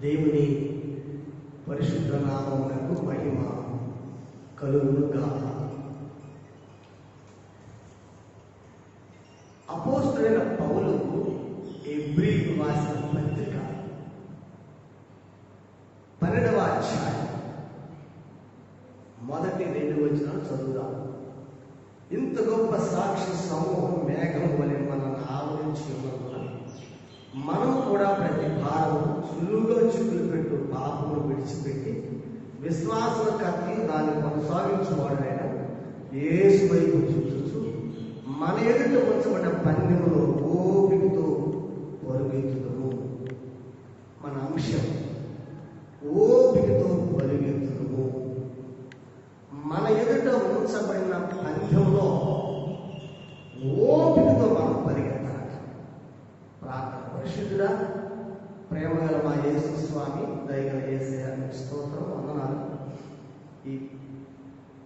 దేవుని పరిశుద్ధ నామమునకు మహిమ కలుగునుగాక. అపోస్తలుడైన పౌలు హెబ్రీయులకు రాసిన పత్రిక 12వ అధ్యాయం మొదటి 2 వచనాలు చదువుదాం. ఇంత గొప్ప సాక్షి సమూహం మేఘం వలె మనల్ని ఆవరించి ఉన్నందున మనం కూడా ప్రతి భారం సులువుగా చిక్కులు పెట్టు పాపమును విడిచిపెట్టి విశ్వాసం కత్తి దాన్ని కొనసాగించువాడైన యేసు వైపు చూచుచు మన ఎదుట ఉంచబడిన పందెములో ఓపికతో పరుగెత్తుదము. మన అంశం ఓపికతో పరుగెత్తుదము. మన ఎదుట ఉంచబడిన పందెంలో ఓపికతో మనం పరిగెత్తాలి. ప్రార్థన. పరిశుద్ధుడా, ప్రేమగల మా యేసు స్వామి, దయగల యేసయ్య, స్తోత్రం, వందనాలు. ఈ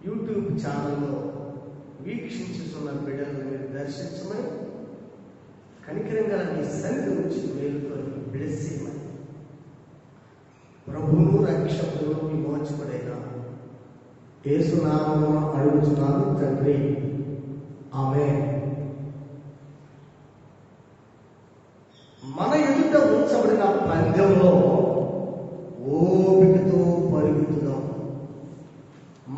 యూట్యూబ్ ఛానల్లో వీక్షించుతున్న బిడ్డలను మీరు దర్శించమని, కనికరం గల మీ సన్నిధి నుంచి మేలుతో బ్లెస్ చేయమని, ప్రభువును రక్షకుడు విమోచకుడైన యేసు నామమున అడుగుచున్నాను తండ్రి, ఆమేన్. మన ఎదుట ఉంచబడిన పందెంలో ఓపికతో పరుగుతున్నాం.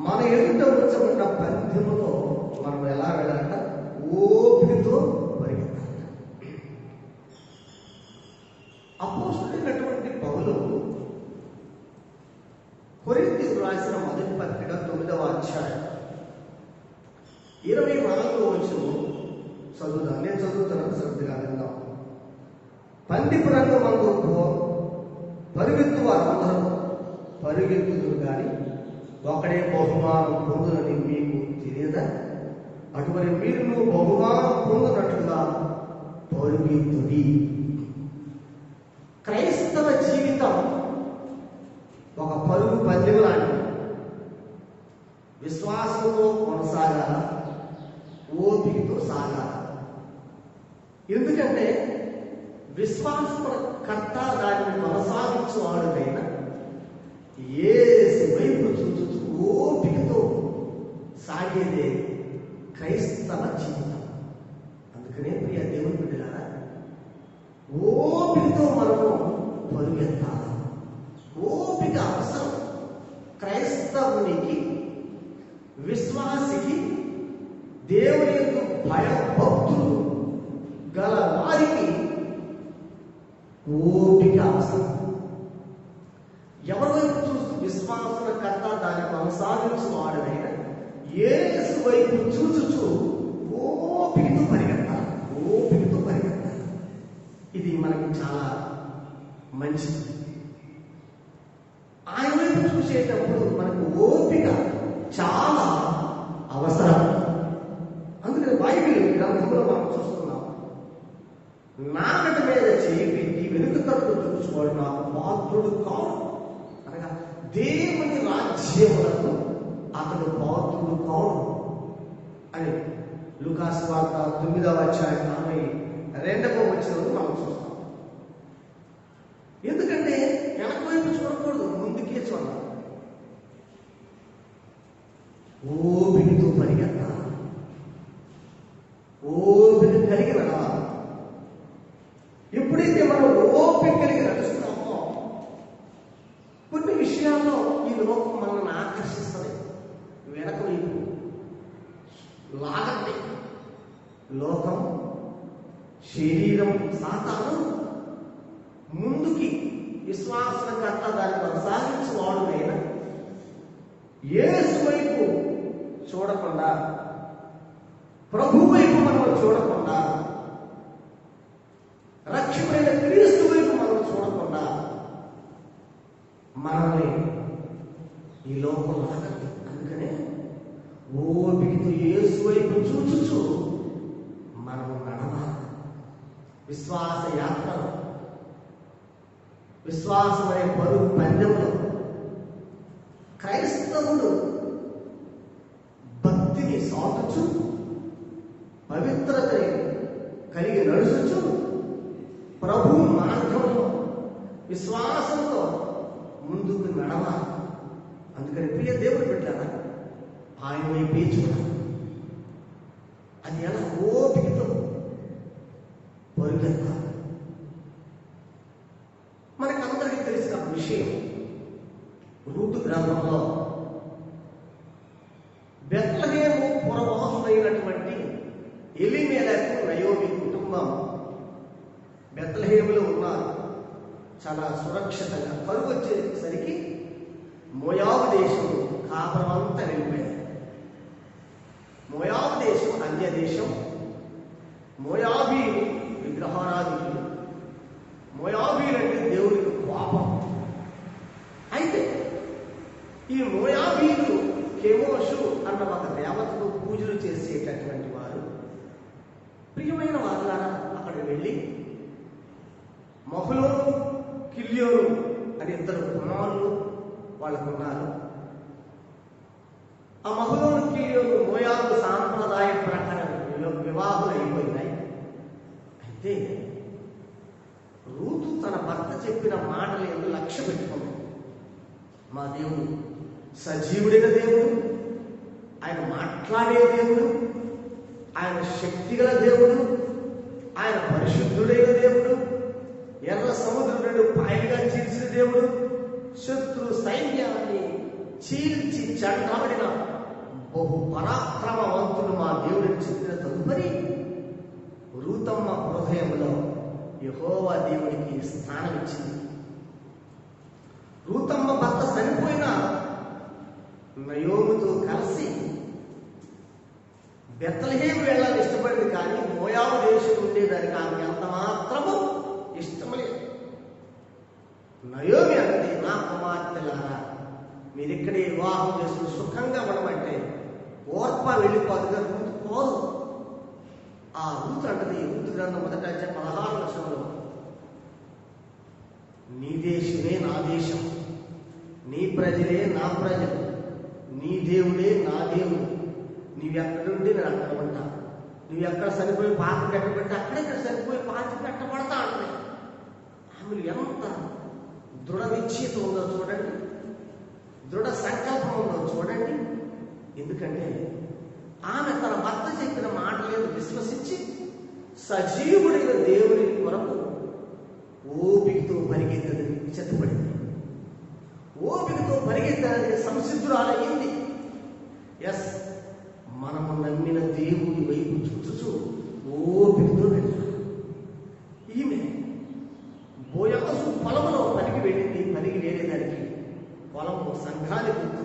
మన ఎదుట ఉంచబడిన పందెంలో మనం ఎలా వెళ్ళాలంట? ఓపికతో పరిగెత్తాలి. అపోస్తలుడైనటువంటి పౌలు కొరింథీయులకు రాసిన మొదటి పత్రిక 9వ అధ్యాయం 24వ వచనం చదువుదాం. నేను చదువుతున్నాను, శ్రద్ధగా విందాం. పందిపు రంగమందు పరుగెత్తు వారందరూ పరుగెత్తుదురు గాని ఒకడే బహుమానం పొందునని మీకు తెలియదా? అటువంటి మీరును బహుమానం పొందునట్లుగా పరుగెత్తుడి. క్రైస్తవ జీవితం ఒక పరుగు పందెం లాంటిది. విశ్వాసంతో కొనసాగాల, ఓపికతో సాగాల. ఎందుకంటే విశ్వాసకర్త దానిని కొనసాగించువాడునైనా యేసు వైపు చూచుచు ఓపికతో సాగేదే క్రైస్తవ జీవితం. అందుకనే ప్రియ దేవుని బిడ్డలారా, ఓపికతో మనము పరుగెత్తాలి. ఓపిక అవసరం. క్రైస్తవునికి, విశ్వాసికి, దేవుని యొక్క భయభక్తులు గల వారికి ఓపిక అవసరం. ఎవరి వైపు చూస్తూ? విశ్వాసకర్త దాన్ని కొనసాగించువాడనైనా యేసు వైపు చూచుచు ఓపికతో పరిగెత్తాలి. ఓపికతో పరిగెత్తాలి. ఇది మనకి చాలా మంచిది. ఆయన వైపు చూసేటప్పుడు మనకు ఓపిక చాలా అవసరం. అందుకని బైబిల్ గ్రంథంలో మనం చూస్తున్నాం, నాగటి మీద చేయి పెట్టి వెనుక తట్టు చూసుకోవడం నాకు పాత్రుడు కాదు అనగా దేవుని రాజ్యములకు అతడు పాత్రుడు కాదు అని లూకాసు వార్త 9వ అధ్యాయం 42వ వచనంలో మనం చూస్తాం. ఎందుకంటే వెనక వైపు చూడకూడదు, ముందుకే చూడాలి. ఓపికతో పరిగెత్తాలి. ఓపిక కలిగి నడవాలి. ఎప్పుడైతే మనం ఓపిక కలిగి నడుస్తున్నామో కొన్ని విషయాల్లో ఈ లోకం మనల్ని ఆకర్షిస్తుంది. వెనక వైపు లాగండి. లోకం, శరీరం, సాతాను ముందుకి విశ్వాసకర్త దాన్ని కొనసాగించువాడునైనా యేసు వైపు చూడకుండా, ప్రభు వైపు మనం చూడకుండా, రక్షకుడైన క్రీస్తు వైపు మనం చూడకుండా మనల్ని ఈ లోకం లాగండి. అందుకనే ఓపికతో యేసు వైపు చూచుచు మనము నడవాలి. విశ్వాస యాత్రలో, విశ్వాసమనే పరుగు పందెంలో క్రైస్తవుడు భక్తిని సాటుచు, పవిత్రతని కలిగి నడుచుచు, ప్రభు మార్గంలో విశ్వాసంతో ముందుకు నడవాలి. అందుకని ప్రియ దేవుడు పెట్టారా, ఆయన వైపే చూడాలి. అది ఎలా ఓపికతో పరుగెత్తాలి. మనకందరికీ తెలిసిన విషయం, రూతు గ్రంథంలో బెత్లెహేము పురవాసులైనటువంటి ఎలీమెలెకు నయోమి కుటుంబం బెత్లెహేములో ఉన్నారు. చాలా సురక్షితంగా. కరువు వచ్చేసరికి మోయాబు దేశం కాపురమంతా వెళ్ళిపోయారు. మోయాబు దేశం అన్య దేశం. మోయాబీలు విగ్రహారాధికులు. మోయాబీలంటే దేవునికి కోపం. అయితే ఈ మోయాబీలు కెమోషు అన్న ఒక దేవతకు పూజలు చేసేటటువంటి వారు. ప్రియమైన వారులారా, అక్కడ వెళ్ళి మహలోను కిల్యోను అని ఇద్దరు కుమారులు వాళ్ళకు ఉన్నారు. ఆ మహలోను కిల్యోను మోయాబు సాంప్రదాయ ప్రకారం వివాహాలు అయిపోయినాయి. అయితే రూతు తన భర్త చెప్పిన మాటలు ఎందుకు లక్ష్య పెట్టుకుంది. మా దేవుడు సజీవుడైన దేవుడు, ఆయన మాట్లాడే దేవుడు, ఆయన శక్తిగల దేవుడు, ఆయన పరిశుద్ధుడైన దేవుడు, ఎర్ర సముద్రం రెండు పాయలుగా చీల్చిన దేవుడు, శత్రు సైన్యాన్ని చీల్చి చెండాడిన బహు పరాక్రమవంతుడు మా దేవుడిని చెప్పిన తదుపరి రూతమ్మ హృదయంలో యెహోవా దేవుడికి స్థానం ఇచ్చింది. రూతమ్మ భర్త చనిపోయిన నయోముతో కలిసి బెత్లెహేము వెళ్ళాలని ఇష్టపడింది. కానీ మోయాబు దేశం ఉండేదానికి ఆమె అంత మాత్రము ఇష్టం లేదు. నయోమి అంటే, నా కుమార్తెలారా, మీరు ఇక్కడే వివాహం చేసుకుని సుఖంగా ఉండమంటే ఓర్ప వెళ్ళిపోదుగా రూతు పోదు. ఆ రూతు అంటది, రూతు గ్రంథం 1:16 వచనంలో, నీ దేశమే నా దేశం, నీ ప్రజలే నా ప్రజలు, నీ దేవుడే నా దేవుడు, నీవెక్కడుండి నేను అక్కడ ఉంటా, నువ్వు ఎక్కడ చనిపోయి పాత కట్టబెట్టి అక్కడెక్కడ చనిపోయి పాత కట్టబడతా అంటుంది. ఆమెలు ఎంత దృఢ నిశ్చయిత ఉందో చూడండి, దృఢ సంకల్పం ఉందో చూడండి. ఎందుకంటే ఆమె తన భర్త చెప్పిన మాటలను విశ్వసించి సజీవుడైన దేవుని కొరకు ఓపికతో పరిగెత్తదని చెత్తపడింది. ఓపికతో పరిగెత్తడానికి సంసిద్ధురాలయ్యింది. ఎస్, మనము నమ్మిన దేవుని వైపు చూచుచు ఓపికతో వెళ్ళాలి. ఈమె బోయసు పొలంలో పనికి వెళ్ళింది. పనికి వెళ్ళేదానికి పొలము సంఘాన్ని గుర్తు.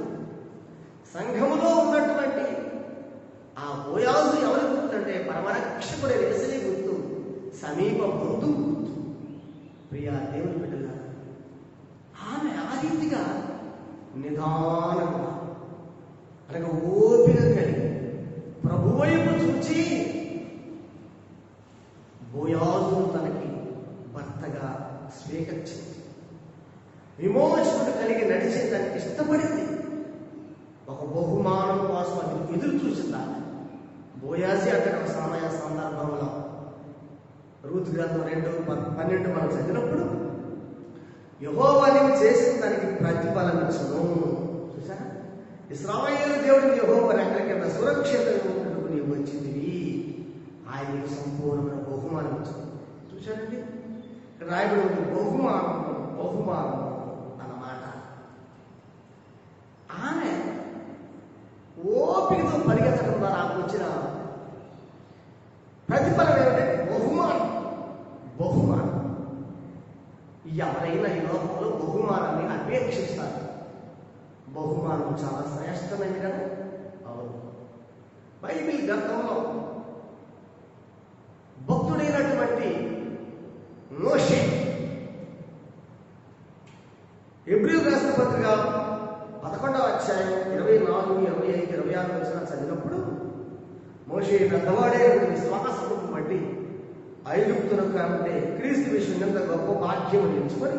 సంఘములో ఉన్నటువంటి ఆ బోయాజు ఎవరి గుర్తు అంటే పరమరక్షకుడి యేసయ్య గుర్తు, సమీప బంధువు గుర్తు. ప్రియా దేవుని బిడ్డలారా, ఆమె ఆ రీతిగా నిదానంగా అనగా ఓపిక కలిగి ప్రభు వైపు చూచి బోయాజును తనకి భర్తగా స్వీకరించింది. విమోచకుడు కలిగి నడిచేదానికి ఇష్టపడింది. ఒక బహుమానం కోసం అది ఎదురు చూసిందా. బోయాజి అక్కడ ఒక సమయ సందర్భంలో రూతు గ్రంథం 2:12 మనం చదివినప్పుడు, యెహోవా నీవు చేసిన దానికి ప్రతిఫలం ఇచ్చును. చూసారా, ఇశ్రాయేలు దేవుడిని యెహోవా రెక్కల కింద సురక్షితంగా నీవు వచ్చిందివి, ఆయన నీకు సంపూర్ణమైన బహుమానం ఇచ్చింది. చూశారండి, ఇక్కడ రాయబడి ఉంది బహుమానం, బహుమానం అన్నమాట. ఆమె ఓపికతో పరిగెత్తడం ద్వారా ఆమెకు వచ్చిన ప్రతిఫలం ఏమిటంటే బహుమానం. బహుమానం. ఎవరైనా ఈ లోకంలో బహుమానాన్ని అపేక్షిస్తారు. బహుమానం చాలా శ్రేష్టమైనది కదా. అవును, బైబిల్ గ్రంథంలో భక్తుడైనటువంటి మోషే హెబ్రీయులకు రాసిన పత్రిక 11వ అధ్యాయం 24, 25, 26 వచనాలు చదివినప్పుడు, మోషే పెద్దవాడే విశ్వాసము బట్టి ఐగుప్తులకు అంటే క్రీస్తు విషయం ఎంత గొప్ప భాగ్యం ఎంచుకొని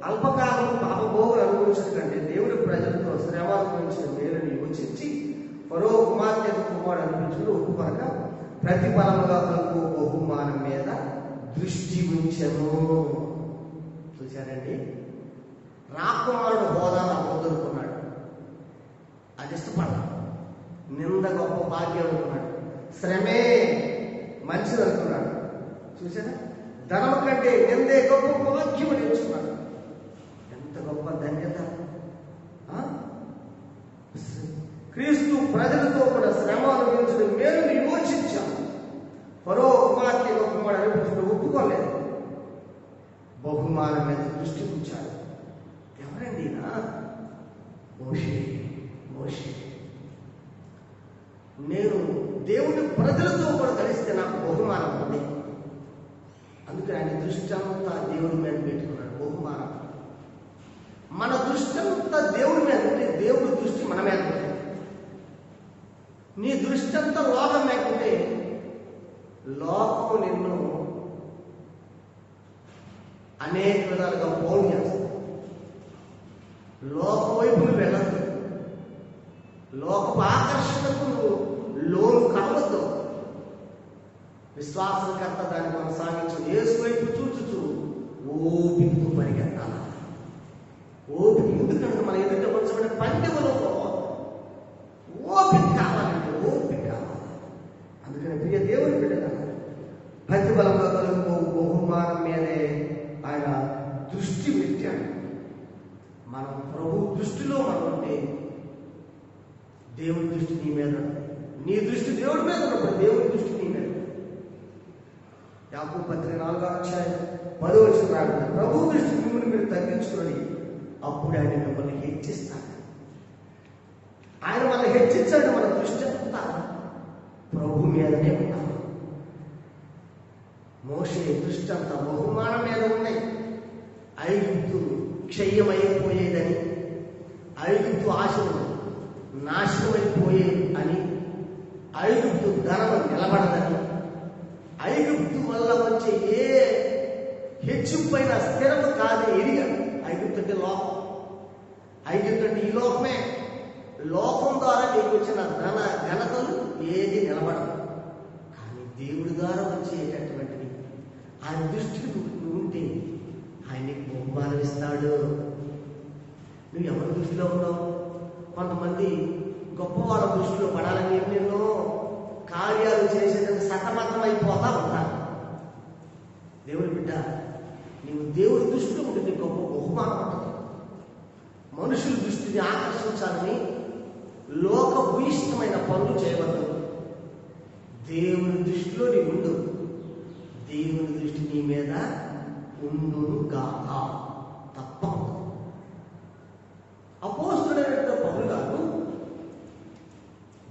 అల్పకాలం పాపభోగులు అనుభవించడం కంటే దేవుడి ప్రజలతో శ్రమ అనుభవించిన మేలుని యోచించి ఫరో కుమార్తెకు కుమారుడు అనిపించుకుని ఒప్పుకొనక ప్రతిఫలముగా కలుగు బహుమానం మీద దృష్టి ఉంచెను. చూశారండి, రాకుమారుడు హోదా నాకు వదులుకున్నాడు. అది ఇష్టపడ్డా. నింద గొప్ప భాగ్యం అనుకున్నాడు. శ్రమే మంచిది అనుకున్నాడు. చూసారా, ధనం కంటే నిందే గొప్ప భాగ్యం నేర్చుకున్నాడు. ఎంత గొప్ప ధన్యత! క్రీస్తు ప్రజలతో కూడా శ్రమ అనుభవించడం మేలుని యోచించాను. ఫరో కుమార్తె కుమారుడు అనిపించడం ఒప్పుకోలేదు. బహుమానం మీద దృష్టి ఉంచాడు. ఎవరండి? మోషే. నేను దేవుడి ప్రజలతో కూడా కలిస్తే నాకు బహుమానం ఉంది. అందుకే ఆయన దృష్టి అంతా దేవుడి మీద పెట్టుకున్నాడు. బహుమానం. మన దృష్టి అంతా దేవుడి మీద ఉంటే దేవుడి దృష్టి మన మీద ఉంటుంది. నీ దృష్టి అంతా లోకం మీద ఉంటే లోకం నిన్ను అనేక విధాలుగా పోగు చేస్తుంది. లోక వైపులు వెళ్ళదు. లోకపు ఆకర్షణకు లోను కావద్దు. విశ్వాసకర్త దాన్ని కొనసాగించు. యేసు వైపు చూచుచు ఓపికతో పరిగెత్తాల. ఓపిక ఎందుకంటే మన ఎదుట వచ్చబడిన పండుగలో ఓపిక కావాలంటే ఓపిక కావాలి. అందుకని ప్రియ దేవుని బిడ్డగా ప్రతిఫలంగా కలుగు బహుమానం మీదే ఆయన దృష్టి పెట్టాడు. మనం ప్రభు దృష్టిలో మనం ఉంటే దేవుడి దృష్టి నీ మీద, నీ దృష్టి దేవుడి మీద ఉన్నప్పుడు దేవుడి దృష్టి నీ మీద. యాకోబు పత్రిక 4:10 ప్రభు దృష్టి మిమ్మల్ని మీరు తగ్గించుకొని అప్పుడు ఆయన మిమ్మల్ని హెచ్చిస్తాడు. ఆయన మనల్ని హెచ్చించాడు. మన దృష్టి అంతా ప్రభు మీదనే ఉంటాం. మోషే దృష్టి అంతా బహుమానం మీద ఉన్నాయి. ఐగుప్తు క్షయమైపోయేదని, ఐగుప్తు ఆశలు నాశనమైపోయే అని, ఐగుప్తు ధనం నిలబడదని, ఐగుప్తు వల్ల వచ్చే ఏ హెచ్చింపైన స్థిరము కాదని ఎరిగాడు. ఐగుప్తు అంటే లోకం. ఐగుప్తు అంటే ఈ లోకమే. లోకం ద్వారా నీకు వచ్చిన ఘనతలు ఏది నిలబడదు. కానీ దేవుడి ద్వారా వచ్చేటటువంటిది ఆయన దృష్టికి నువ్వు ఉంటే ఆయన నీకు బహుమానం ఇస్తాడు. నువ్వు ఎవరి దృష్టిలో ఉన్నావు? కొంతమంది గొప్పవాళ్ళ దృష్టిలో పడాలని ఎన్నెన్నో కార్యాలు చేసేందుకు సతమతం అయిపోతా ఉంటారు. దేవుడి బిడ్డ, నీవు దేవుడి దృష్టిలో ఉంటే నీకు గొప్ప బహుమానం ఉంటుంది. మనుషుల దృష్టిని ఆకర్షించాలని లోక భూయిష్టమైన పనులు చేయవద్దు. దేవుని దృష్టిలో నీ ఉండు. దేవుని దృష్టి నీ మీద ఉండును గాక. తప్పకుండా. అపోస్తలుడైన పౌలు గారు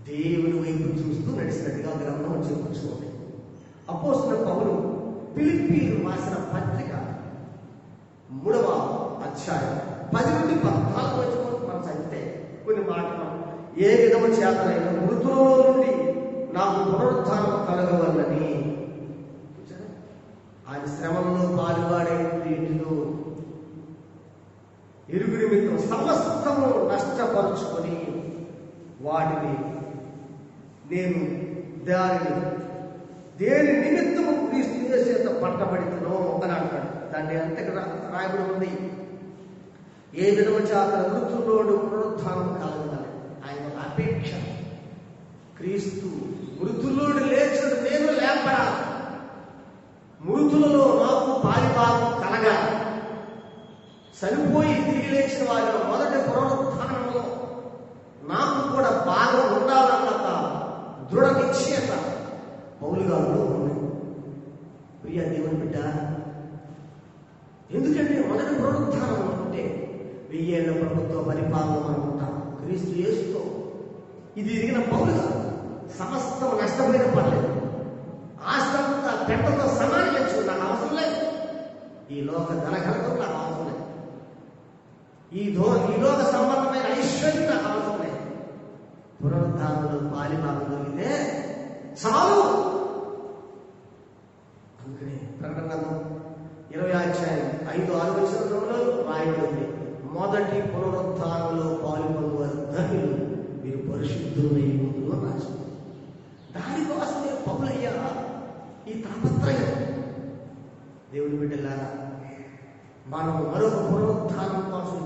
దేవుని వైపు చూస్తూ నడిచినట్టుగా గ్రంథం చెప్పుకోండి. అపోస్తలుడైన పౌలు ఫిలిప్పీయులకు రాసిన పత్రిక 3వ అధ్యాయం 10 నుండి 14 వరకు మనం చదివితే కొన్ని మాటలు, ఏ విధము చేతనైనా మృతులలో నుండి నాకు పునరుత్థానం కలగవల్లని, ఆయన శ్రమంలో పాలువాడే ఇంటిలో ఇరుగు నిమిత్తం సమస్తము నష్టపరుచుకొని వాటిని నేను దేని నిమిత్తము క్రీస్తు చేత పట్టబడితేనో అని అంటాడు. దాన్ని అంతకు రాయబడి ఉంది. ఏ విధము చేత మృతుల్లోడు పునరుత్థానం కలగాలి. ఆయన ఒక అపేక్ష. క్రీస్తు మృతుల్లోడు లేచుడు నేను లేపడా, మృతులలో నాకు పాలిభాగం కలగాలి. చనిపోయి తిరిగి లేచిన వారిలో మొదటి పునరుత్థానంలో నాకు కూడా భాగం ఉండాలన్న దృఢ నిశ్చయత పౌలు గారిలో ఉంది. ప్రియ దేవుని బిడ్డ, ఎందుకంటే మొదటి పునరుత్థానం అంటే 1000 ఏళ్ల ప్రభుత్వ పరిపాలన మనం ఉంటాం క్రీస్తు యేసుతో. ఇది ఎరిగిన పౌలు గారు సమస్తం నష్టపోయిన పర్లేదు, ఆస్తంతా పెంటతో సమానం చేసుకుని నాకు అవసరం లేదు. ఈ లోక ధనఘనతో నాకు అవసరం లేదు. ఈ లోక సంబంధమైన ఐశ్వర్యం నాకు అవసరం లేదు. పునరుద్ధానంలో పాలిభాగం దొరికితే చాలు. అందుకనే ప్రకటన 20:5-6 రాయబడింది, మొదటి పునరుద్ధానంలో పాల్గొనేవారు ధన్యులు, మీరు పరిశుద్ధులై ఉండు అని రాసింది. దానికోసమే పౌలయ్య ఈ తాపత్రయం. దేవుని బిడ్డలారా, మనం మరొక పునరుద్ధానం కోసం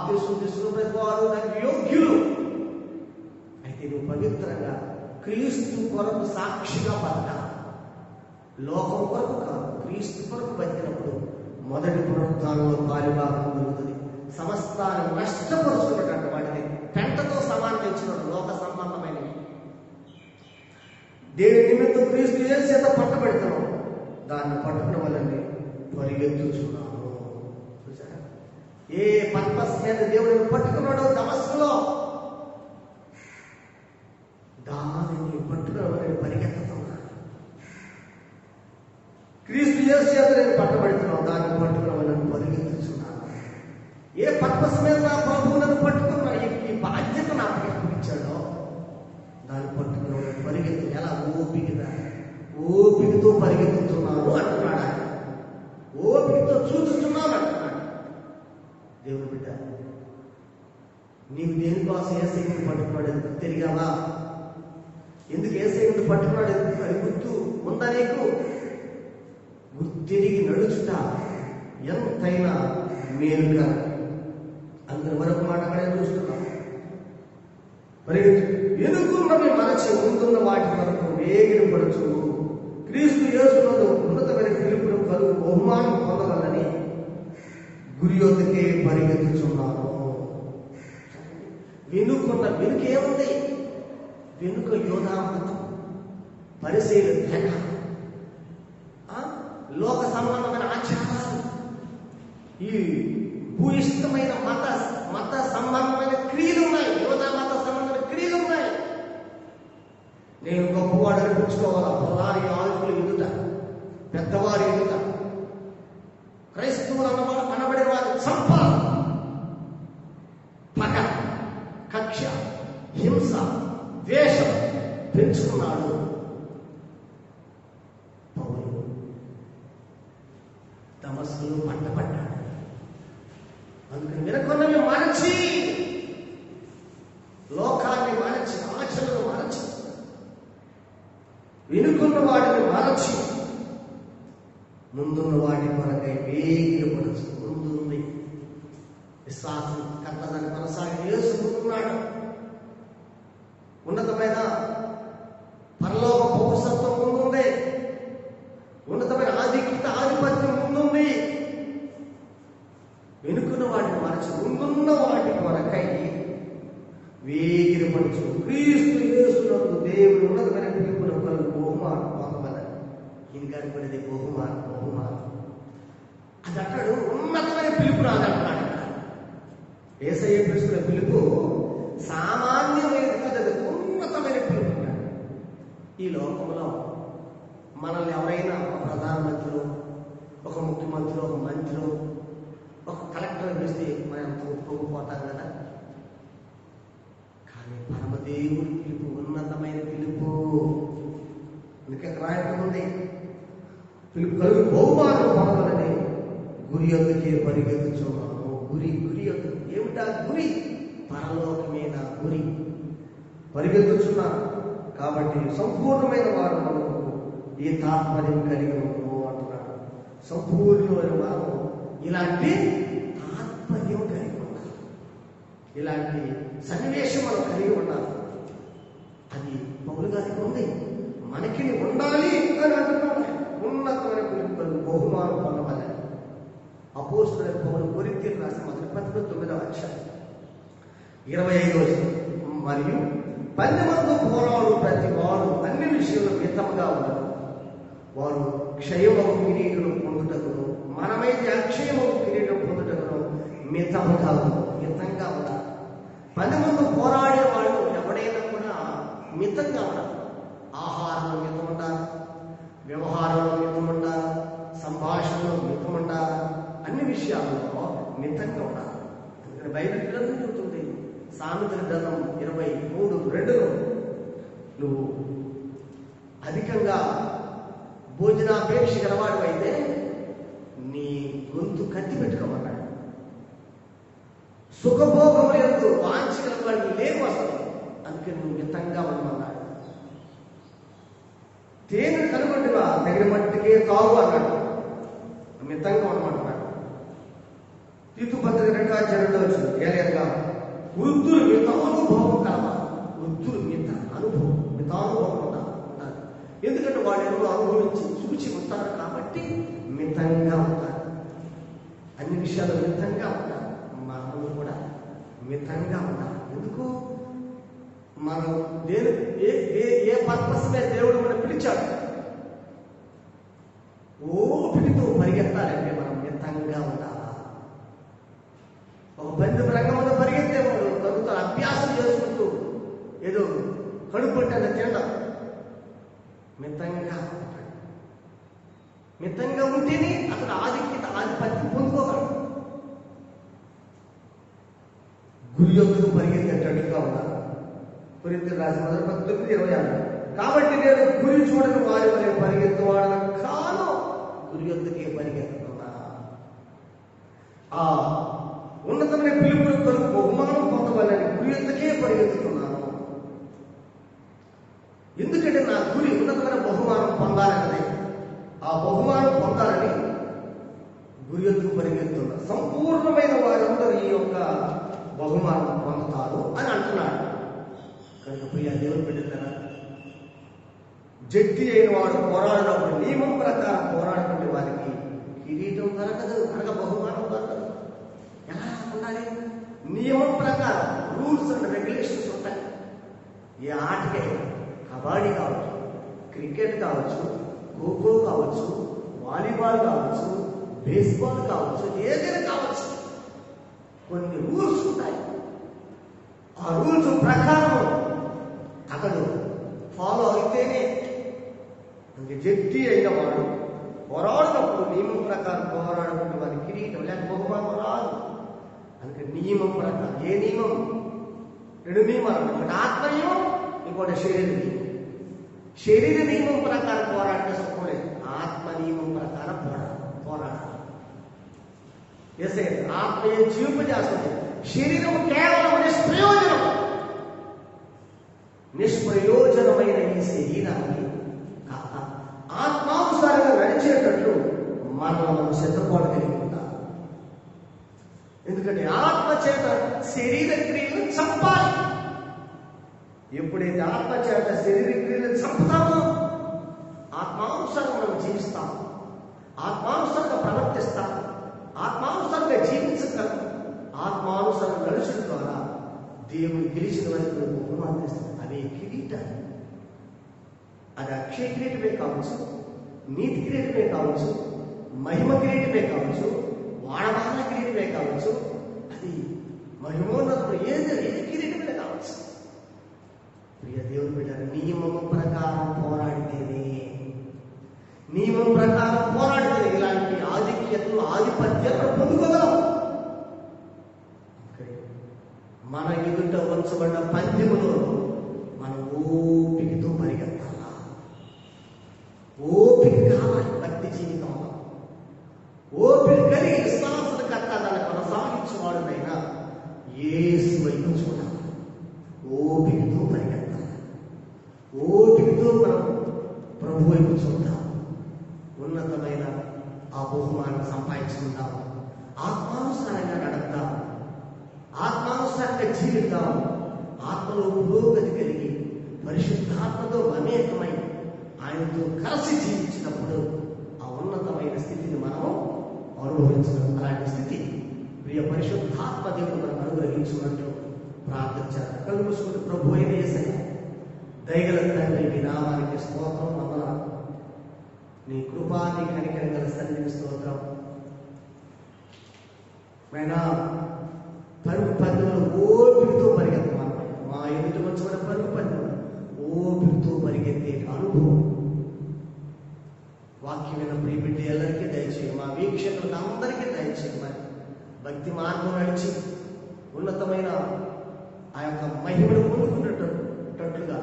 బాప్తిస్మం తీసుకున్న ప్రతి వారు దానికి యోగ్యులు. అయితే నువ్వు పవిత్రంగా క్రీస్తు కొరకు సాక్షిగా బతకాలి. లోకం కొరకు కాదు, క్రీస్తు కొరకు బతికినప్పుడు మొదటి పునరుత్థానంలో పాలుభాగం దొరుకుతుంది. సమస్తాన్ని నష్టపరుచుకున్నటువంటి వాటిని పెంటతో సమానం ఇచ్చినట్టు లోక సంబంధమైనవి. దేని నిమిత్తం క్రీస్తు యేసు చేత పట్టబెడుతున్నాం, దాన్ని పట్టుకున్న వాళ్ళని పరిగెత్తుచున్నాను. చూసారా, ఏ పర్పస్ మీద దేవుడిని పట్టుకున్నాడో దమస్కులో, దానిని పట్టుకున్న వాళ్ళని పరిగెత్తుతున్నాడు. క్రీస్తు యేసు చేత నేను పట్టబడుతున్నాను, దాన్ని పట్టుకున్న వాళ్ళని పరిగెత్తుచున్నాను. ఏ పర్పస్ మీద నా ప్రభువు నన్ను పట్టుకున్న ఈ బాధ్యత నాకు అప్పగించాడో దాన్ని పట్టుకున్న వాళ్ళని పరిగెత్తు. ఎలా ఓపికతో పరిగెత్తుతున్నాను అంటున్నాడు ఆయన. ఓపికతో చూస్తున్నాను అంటున్నాడు. దేవుని బిడ్డ, నీవు దేనికోసం ఏసైని పట్టుకున్నాడు ఎందుకు తెలియవా? ఎందుకు ఏసైని పట్టుకున్నాడు అది గుర్తు ఉందా నీకు? గుర్తిరిగి నడుచుట ఎంతైనా మేలుగా. అందరి వరకు మాట అక్కడే చూస్తున్నాం. మరి ఎనుకున్నవి మరచి ముందున్న వాటి వరకు వేగిన పడుచు క్రీస్తు యేసునందు ఉన్నతమైన పిలుపును కలుగు బహుమానం పొందగలని గురి యొద్దకే పరిగెత్తుచున్నాను. వెనుకేముంది? వెనుక యోధామతం, పరిశీలన తెగ, లోక సంబంధమైన ఆచారాలు, ఈ భూయిష్టమైన మత సంబంధమైన క్రియలు ఉన్నాయి. యోధా మత సంబంధమైన క్రియలు ఉన్నాయి. నేను గొప్పవాడు అనిపించుకోవాలా, ప్రధాని ఆల్పులు ఎదుట, పెద్దవారి ఎదుట, క్రైస్తవులు అనబడే వారి సంపాదన, పగ, కక్ష, హింస, ద్వేషం పెంచుకున్నాడు పౌలు. దమస్కులో పట్టబడ్డాడు. అందుకని వెనుకొన్నవి మరచి, లోకాన్ని మరచి, ఆశలను మరచి, వెనుకున్న వాటిని మరచి ముందున్న వాటి కొరకై వేగిన పరచు. ముందుంది విశ్వాసం, కర్తదాన్ని కొనసాగి చేసుకుంటున్నాడు. ఉన్నతమైన పరలోక పౌరసత్వం ముందుంది. ఉన్నతమైన ఆధిపత్యం ముందుంది. వెనుకున్న వాటిని మరచి ముందున్న వాటి కొరకై వేగిన పరచు. క్రీస్తు యేసునందు దేవుడు ఉన్నతమైన పిలుపును కలుగు బహుమానం పొందమని. ఇంకా పడేది బహుమానం. అది అంటాడు, ఉన్నతమైన పిలుపు రాదంటున్నాడు. యేసయ్య పిలుచుకున్న పిలుపు సామాన్యమైనది కాదు, అది ఉన్నతమైన పిలుపు. ఈ లోకంలో మనల్ని ఎవరైనా ఒక ప్రధానమంత్రి, ఒక ముఖ్యమంత్రి, ఒక మంత్రి, ఒక కలెక్టర్ పిలిస్తే మనం ఎంత ఒప్పుకోపోతాం కదా. కానీ పరమదేవుడి పిలుపు ఉన్నతమైన పిలుపు. అందుకే రాయటం ఉంది, పిలుపు కలుగు బహుమానం పొందాలని గురి యొద్దకే పరిగెత్తుచున్నాను. గురి యొద్ద ఏమిటా గురి? పరలోకమైన గురి. పరిగెత్తుచున్నాను కాబట్టి సంపూర్ణమైన వారు మనకు ఈ తాత్పర్యం కలిగి ఉండవు అంటున్నాడు. సంపూర్ణమైన వారు ఇలాంటి తాత్పర్యం కలిగి ఉండాలి. ఇలాంటి సన్నివేశం మనం కలిగి ఉండాలి. అది పౌలు గారికి ఉంది, మనకి ఉండాలి అని అంటున్నాడు. ఉన్నతమైన పిలుపు బహుమానం పొందమని అపోస్తలుడైన పౌలు కొరింథీయులకు రాసిన మొదటి పత్రిక 9వ అధ్యాయం 25వ వచనం. మరియు 10 మంది పోరాడు ప్రతి వారు అన్ని విషయంలో మితంగా ఉన్నారు. వారు క్షయమగు కిరీటం పొందుటకును, మనమైతే అక్షయమగు కిరీటం పొందుటకును మితంగా ఉన్నారు. 10 మంది పోరాడే వాళ్ళు ఎవడైనా కూడా మితంగా ఉన్నారు. ఆహారంలో మితం ఉండాలి, వ్యవహారంలో మితం ఉండాలి, సంభాషణలో మితం ఉండాలి, అన్ని విషయాల్లో మితంగా ఉండాలి. అందుకని బైబిల్ గ్రంథం చెబుతుంది, సామెతల గ్రంథం 23:2 నువ్వు అధికంగా భోజనాపేక్ష గలవాడు అయితే నీ గొంతు కత్తి పెట్టుకోమన్నాడు. సుఖభోగములు ఎందు వాంఛగల వాడికి లేవు వస్తుంది. అందుకని నువ్వు మితంగా ఉండమన్నాడు. తేనె కనుగొంటివా తగిన మట్టికే తాగు అన్నాడు. మితంగా ఉండమంటున్నాడు. తీతు పత్రిక 2వ 2 ఏలేగా వృద్ధులు మితానుభవం కలవాలి. వృద్ధులు అనుభవం మితానుభవం ఉండాలి. ఎందుకంటే వాళ్ళు ఎవరు అనుభవించి చూచి ఉంటారు కాబట్టి మితంగా ఉంటారు. అన్ని విషయాలు మితంగా ఉంటారు. మనము కూడా మితంగా ఉండాలి. ఎందుకు? మనం ఏ పర్పస్ మీద దేవుడు మనం పిలిచాడు. ఓపికతో పరిగెత్తాలంటే మనం మితంగా ఉండాలా. ఒక బంధు రంగంలో పరిగెత్తేవాడు తగ్గుతాడు, అభ్యాసం చేసుకుంటూ ఏదో కడుపు పట్టిన తినడం. మితంగా ఉంటాడు. మితంగా ఉంటేనే అతను ఆధిపత్యం పొందుకోగలడు. గురి యొక్కకు పరిగెత్తేటట్టుగా ఉన్నారు. కొరింథీయులకు రాసిన 1:9-26. కాబట్టి నేను గురి చూడని వారి వలె పరిగెత్తువాడను కాను, గురి యొక్కకే పరిగెత్తుతున్నా. ఆ ఉన్నతమైన పిలుపుల కొరకు బహుమానం పొందవాలని గురి యొక్కకే పరిగెత్తుతున్నాను. ఎందుకంటే నా గురి ఉన్నతమైన బహుమానం పొందాలన్నది. ఆ బహుమానం పొందాలని గురి యొక్కకు పరిగెత్తున్నా. సంపూర్ణమైన వారందరూ ఈ యొక్క బహుమానం పొందుతారు అని అంటున్నాడు. కనుక ప్రియ దేవుని బిడ్డలారా, జడ్జి అయిన వాడు పోరాడినప్పుడు నియమం ప్రకారం పోరాడుకునే వారికి కిరీటం దొరకదు, అనగా బహుమానం దొరకదు. ఎలా ఉండాలి? నియమం ప్రకారం రూల్స్ అండ్ రెగ్యులేషన్స్ ఉంటాయి. ఏ ఆటకైనా, కబడ్డీ కావచ్చు, క్రికెట్ కావచ్చు, ఖోఖో కావచ్చు, వాలీబాల్ కావచ్చు, బేస్బాల్ కావచ్చు, ఏదైనా కావచ్చు, కొన్ని రూల్స్ ఉంటాయి. ఆ రూల్స్ ప్రకారం అతడు ఫాలో అయితేనే. అంటే జడ్జి అయిన వాడు పోరాడినప్పుడు నియమం ప్రకారం పోరాడుకుంటే వారి కిరీటం లేక బహుమానం రాదు. అందుకే నియమం ప్రకారం. ఏ నియమం? 2 నియమాలు. ఒకటి ఆత్మ నియమం, ఇంకోటి శరీర నియమం. శరీర నియమం ప్రకారం పోరాడితే సుఖం లేదు. ఆత్మ నియమం ప్రకారం పోరాడాలి. ఆత్మ ఏం జీవింపజేస్తుంది. శరీరం కేవలం నిష్ప్రయోజనమైన ఈ శరీరాన్ని కాక ఆత్మానుసారంగా నడిచేటట్లు మనం సిద్ధపాటు కలిగి ఉంటాం. ఎందుకంటే ఆత్మ చేత శరీర క్రియలను చంపాలి. ఎప్పుడైతే ఆత్మ చేత శరీర క్రియలను చంపుతామో ఆత్మానుసారంగా మనం జీవిస్తాం, ఆత్మానుసారంగా ప్రవర్తిస్తాం, ఆత్మానుసారంగా జీవించగలం. ఆత్మానుసారంగా నడుచడం ద్వారా దేవుడు గెలిచిన వైపు బహుమానం ఇస్తాడు. అవే కిరీటాలు. అది అక్షయ కిరీటమే కావచ్చు, నీతి కిరీటమే కావచ్చు, మహిమ కిరీటమే కావచ్చు, వాడవాళ్ళ కిరీటమే కావచ్చు, అది మహిమోన్నతుడు ఏ కిరీటమే కావచ్చు. ప్రియ దేవుని బిడ్డ, నియమం ప్రకారం పోరాడితేనే, నియమం ప్రకారం పోరాడితే ఇలాంటి ఆధిక్యతలు, ఆధిపత్యాలను పొందుకోగలం. మన ఎదుట ఉంచబడిన పందెములో మనం ఓపికతో పరిగెత్తాలా. ఓపిక కావాలి భక్తి జీవితంలో. ఓపిక కలిగి విశ్వాసకర్త దాన్ని కొనసాగించేవాడునైనా యేసు వైపు చూడాలి. ఓపికతో పరిగెత్తాలి. ఓపికతో మనం ప్రభు వైపు చూద్దాం. ఉన్నతమైన ఆ బహుమానం సంపాదించుకుందాం. ఆత్మానుసారంగా నడుద్దాం, ఆత్మానుసారంగా జీవిద్దాం. ఆత్మలో పురోగతి కలిగి పరిశుద్ధాత్మతో మమేకమై ఆయనతో కలిసి జీవించినప్పుడు ఆ ఉన్నతమైన స్థితిని మనము అనుభవించడం. అలాంటి స్థితి ప్రియ పరిశుద్ధాత్మ దేవుడు మనకు అనుగ్రహించినట్టు ప్రార్థించారు. కళ్ళు మూసుకుంటూ ప్రభు అయిన యేసయ్య, దయగల తండ్రి, నీ నామానికి స్తోత్రం, వందనాలు. నీ కృపా, నీ కనికరం గల సన్నిధికి స్తోత్రం. పరుగు పందులు ఓపికతో పరిగెత్తమని, మా ఎదుటి వచ్చిన పరుగు పందులు ఓపికతో పరిగెత్తే అనుభవం వాక్యమైన ప్రియబిడ్డ ಎಲ್ಲరికీ దయచేయి. మా వీక్షకులకు అందరికీ దయచేయమని భక్తి మార్గం నడిచి ఉన్నతమైన ఆ యొక్క మహిమను పొందుకునేటట్లుగా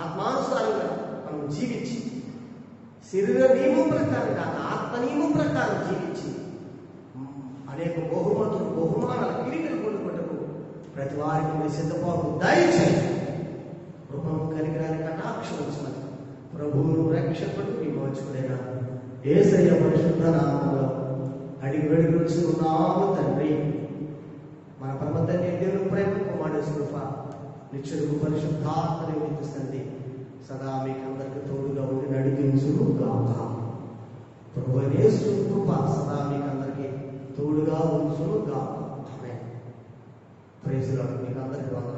ఆత్మానుసారంగా మనం జీవించి శరీర నియమం ప్రకారం కాక ఆత్మ నియమం ప్రకారం జీవించి అనేక బహుమానాల కిరీటలు కొనుక్కుంటూ ప్రతి వారికి మీ సిద్ధపాటు దయచేయండి. కృపను కనికరాన్ని కటాక్షం వచ్చినది ప్రభువును రక్షకుడు విమోచకుడైన యేసయ్య పరిశుద్ధ నామములో అడిగి వేడుకొచ్చుకున్నాము తండ్రి. మన పరమతండ్రి దేవుని ప్రేమ కుమారుడు కృప నిత్యుడు పరిశుద్ధాత్మ నిమిత్తిస్తుంది సదా మీకు అందరికి తోడుగా ఉండి నడిపించును గాక. ప్రభువైన యేసు కృప సదా మీకు అందరికి తోడుగా ఉంచును గాక. ఆమేన్. Praise lord. మీకు అందరికీ వందనాలు.